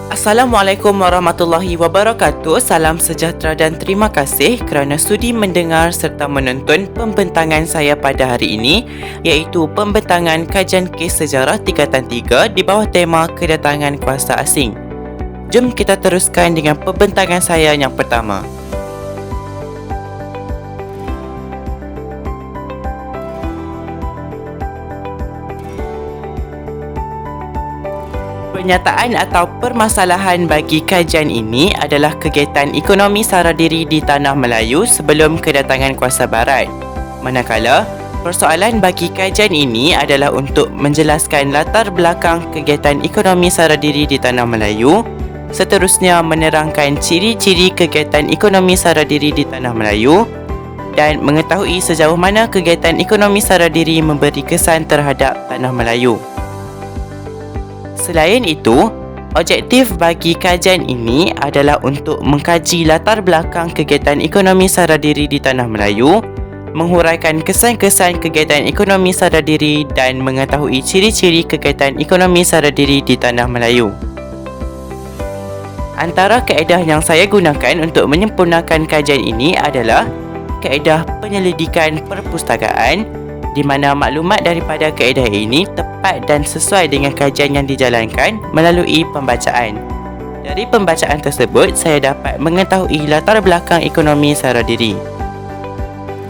Assalamualaikum warahmatullahi wabarakatuh. Salam sejahtera dan terima kasih kerana sudi mendengar serta menonton pembentangan saya pada hari ini, iaitu pembentangan kajian kes sejarah tingkatan 3 di bawah tema kedatangan kuasa asing. Jom kita teruskan dengan pembentangan saya yang pertama. Pernyataan atau permasalahan bagi kajian ini adalah kegiatan ekonomi sara diri di Tanah Melayu sebelum kedatangan kuasa barat. Manakala, persoalan bagi kajian ini adalah untuk menjelaskan latar belakang kegiatan ekonomi sara diri di Tanah Melayu, seterusnya menerangkan ciri-ciri kegiatan ekonomi sara diri di Tanah Melayu dan mengetahui sejauh mana kegiatan ekonomi sara diri memberi kesan terhadap Tanah Melayu. Selain itu, objektif bagi kajian ini adalah untuk mengkaji latar belakang kegiatan ekonomi sara diri di Tanah Melayu, menghuraikan kesan-kesan kegiatan ekonomi sara diri dan mengetahui ciri-ciri kegiatan ekonomi sara diri di Tanah Melayu. Antara kaedah yang saya gunakan untuk menyempurnakan kajian ini adalah kaedah penyelidikan perpustakaan, di mana maklumat daripada kaedah ini tepat dan sesuai dengan kajian yang dijalankan melalui pembacaan. Dari pembacaan tersebut, saya dapat mengetahui latar belakang ekonomi sara diri.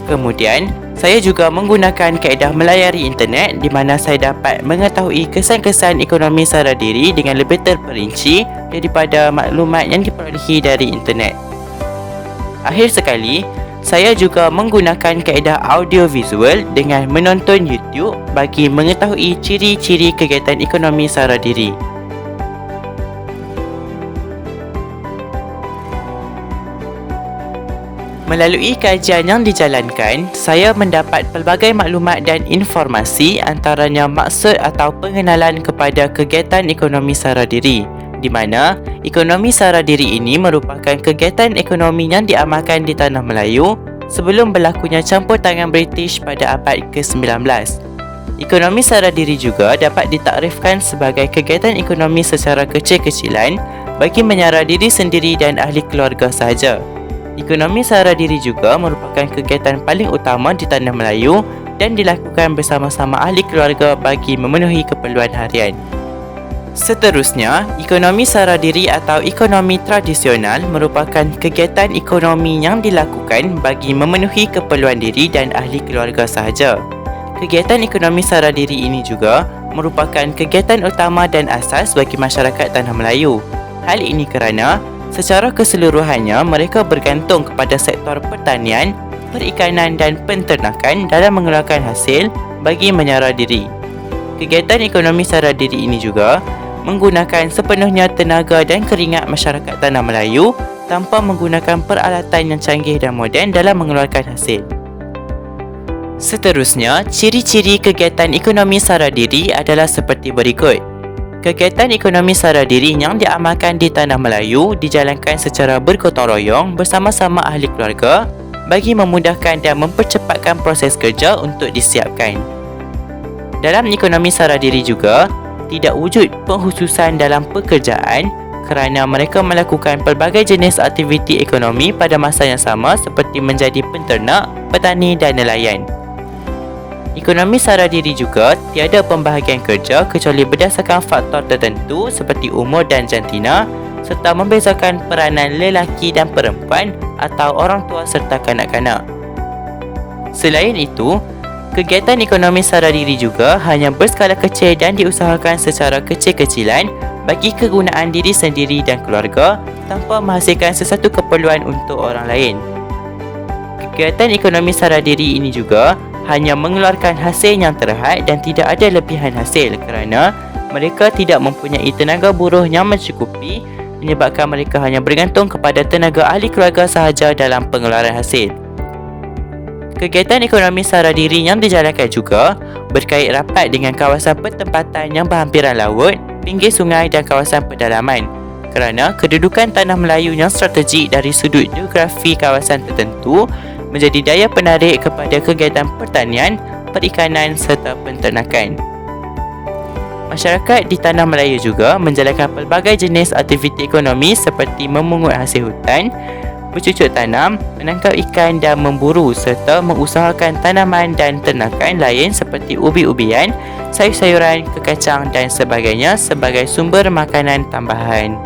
Kemudian, saya juga menggunakan kaedah melayari internet di mana saya dapat mengetahui kesan-kesan ekonomi sara diri dengan lebih terperinci daripada maklumat yang diperolehi dari internet. Akhir sekali, saya juga menggunakan kaedah audio-visual dengan menonton YouTube bagi mengetahui ciri-ciri kegiatan ekonomi sara diri. Melalui kajian yang dijalankan, saya mendapat pelbagai maklumat dan informasi, antaranya maksud atau pengenalan kepada kegiatan ekonomi sara diri, di mana ekonomi sara diri ini merupakan kegiatan ekonomi yang diamalkan di Tanah Melayu sebelum berlakunya campur tangan British pada abad ke-19. Ekonomi sara diri juga dapat ditakrifkan sebagai kegiatan ekonomi secara kecil-kecilan bagi menyara diri sendiri dan ahli keluarga sahaja. Ekonomi sara diri juga merupakan kegiatan paling utama di Tanah Melayu dan dilakukan bersama-sama ahli keluarga bagi memenuhi keperluan harian. Seterusnya, ekonomi sara diri atau ekonomi tradisional merupakan kegiatan ekonomi yang dilakukan bagi memenuhi keperluan diri dan ahli keluarga sahaja. Kegiatan ekonomi sara diri ini juga merupakan kegiatan utama dan asas bagi masyarakat Tanah Melayu. Hal ini kerana secara keseluruhannya mereka bergantung kepada sektor pertanian, perikanan dan penternakan dalam mengeluarkan hasil bagi menyara diri. Kegiatan ekonomi sara diri ini juga menggunakan sepenuhnya tenaga dan keringat masyarakat Tanah Melayu tanpa menggunakan peralatan yang canggih dan moden dalam mengeluarkan hasil. Seterusnya, ciri-ciri kegiatan ekonomi sara diri adalah seperti berikut. Kegiatan ekonomi sara diri yang diamalkan di Tanah Melayu dijalankan secara bergotong royong bersama-sama ahli keluarga bagi memudahkan dan mempercepatkan proses kerja untuk disiapkan. Dalam ekonomi sara diri juga, tidak wujud pengkhususan dalam pekerjaan kerana mereka melakukan pelbagai jenis aktiviti ekonomi pada masa yang sama seperti menjadi penternak, petani dan nelayan. Ekonomi sara diri juga tiada pembahagian kerja kecuali berdasarkan faktor tertentu seperti umur dan jantina serta membezakan peranan lelaki dan perempuan atau orang tua serta kanak-kanak. Selain itu, kegiatan ekonomi sara diri juga hanya berskala kecil dan diusahakan secara kecil-kecilan bagi kegunaan diri sendiri dan keluarga tanpa menghasilkan sesuatu keperluan untuk orang lain. Kegiatan ekonomi sara diri ini juga hanya mengeluarkan hasil yang terhad dan tidak ada lebihan hasil kerana mereka tidak mempunyai tenaga buruh yang mencukupi, menyebabkan mereka hanya bergantung kepada tenaga ahli keluarga sahaja dalam pengeluaran hasil. Kegiatan ekonomi sara diri yang dijalankan juga berkait rapat dengan kawasan pertempatan yang berhampiran laut, pinggir sungai dan kawasan pedalaman kerana kedudukan Tanah Melayu yang strategik dari sudut geografi kawasan tertentu menjadi daya penarik kepada kegiatan pertanian, perikanan serta penternakan. Masyarakat di Tanah Melayu juga menjalankan pelbagai jenis aktiviti ekonomi seperti memungut hasil hutan, bercucuk tanam, menangkap ikan dan memburu serta mengusahakan tanaman dan ternakan lain seperti ubi-ubian, sayur-sayuran, kekacang dan sebagainya sebagai sumber makanan tambahan.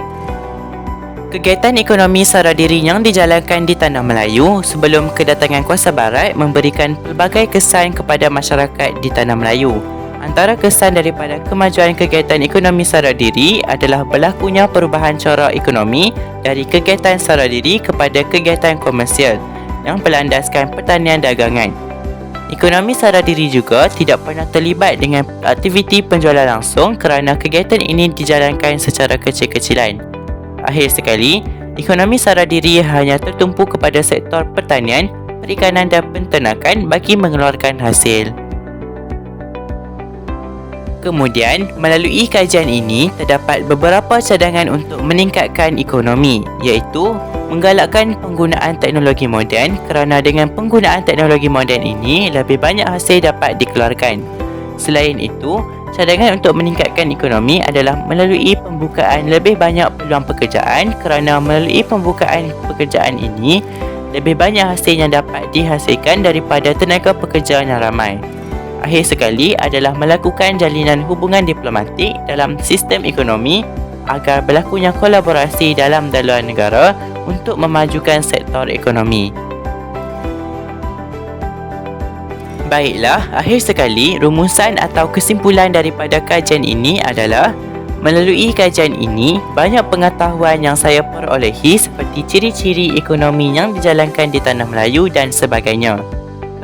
Kegiatan ekonomi sara diri yang dijalankan di Tanah Melayu sebelum kedatangan kuasa barat memberikan pelbagai kesan kepada masyarakat di Tanah Melayu. Antara kesan daripada kemajuan kegiatan ekonomi sara diri adalah berlakunya perubahan corak ekonomi dari kegiatan sara diri kepada kegiatan komersial yang berlandaskan pertanian dagangan. Ekonomi sara diri juga tidak pernah terlibat dengan aktiviti penjualan langsung kerana kegiatan ini dijalankan secara kecil-kecilan. Akhir sekali, ekonomi sara diri hanya tertumpu kepada sektor pertanian, perikanan dan penternakan bagi mengeluarkan hasil. Kemudian, melalui kajian ini, terdapat beberapa cadangan untuk meningkatkan ekonomi, iaitu menggalakkan penggunaan teknologi moden kerana dengan penggunaan teknologi moden ini, lebih banyak hasil dapat dikeluarkan. Selain itu, cadangan untuk meningkatkan ekonomi adalah melalui pembukaan lebih banyak peluang pekerjaan kerana melalui pembukaan pekerjaan ini, lebih banyak hasil yang dapat dihasilkan daripada tenaga pekerja yang ramai. Akhir sekali adalah melakukan jalinan hubungan diplomatik dalam sistem ekonomi agar berlakunya kolaborasi dalam daluan negara untuk memajukan sektor ekonomi. Baiklah, akhir sekali rumusan atau kesimpulan daripada kajian ini adalah melalui kajian ini, banyak pengetahuan yang saya perolehi seperti ciri-ciri ekonomi yang dijalankan di Tanah Melayu dan sebagainya.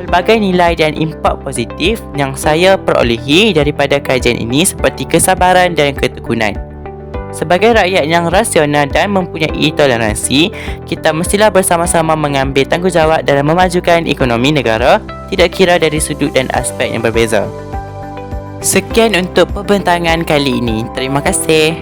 Pelbagai nilai dan impak positif yang saya perolehi daripada kajian ini seperti kesabaran dan ketekunan. Sebagai rakyat yang rasional dan mempunyai toleransi, kita mestilah bersama-sama mengambil tanggungjawab dalam memajukan ekonomi negara, tidak kira dari sudut dan aspek yang berbeza. Sekian untuk pembentangan kali ini. Terima kasih.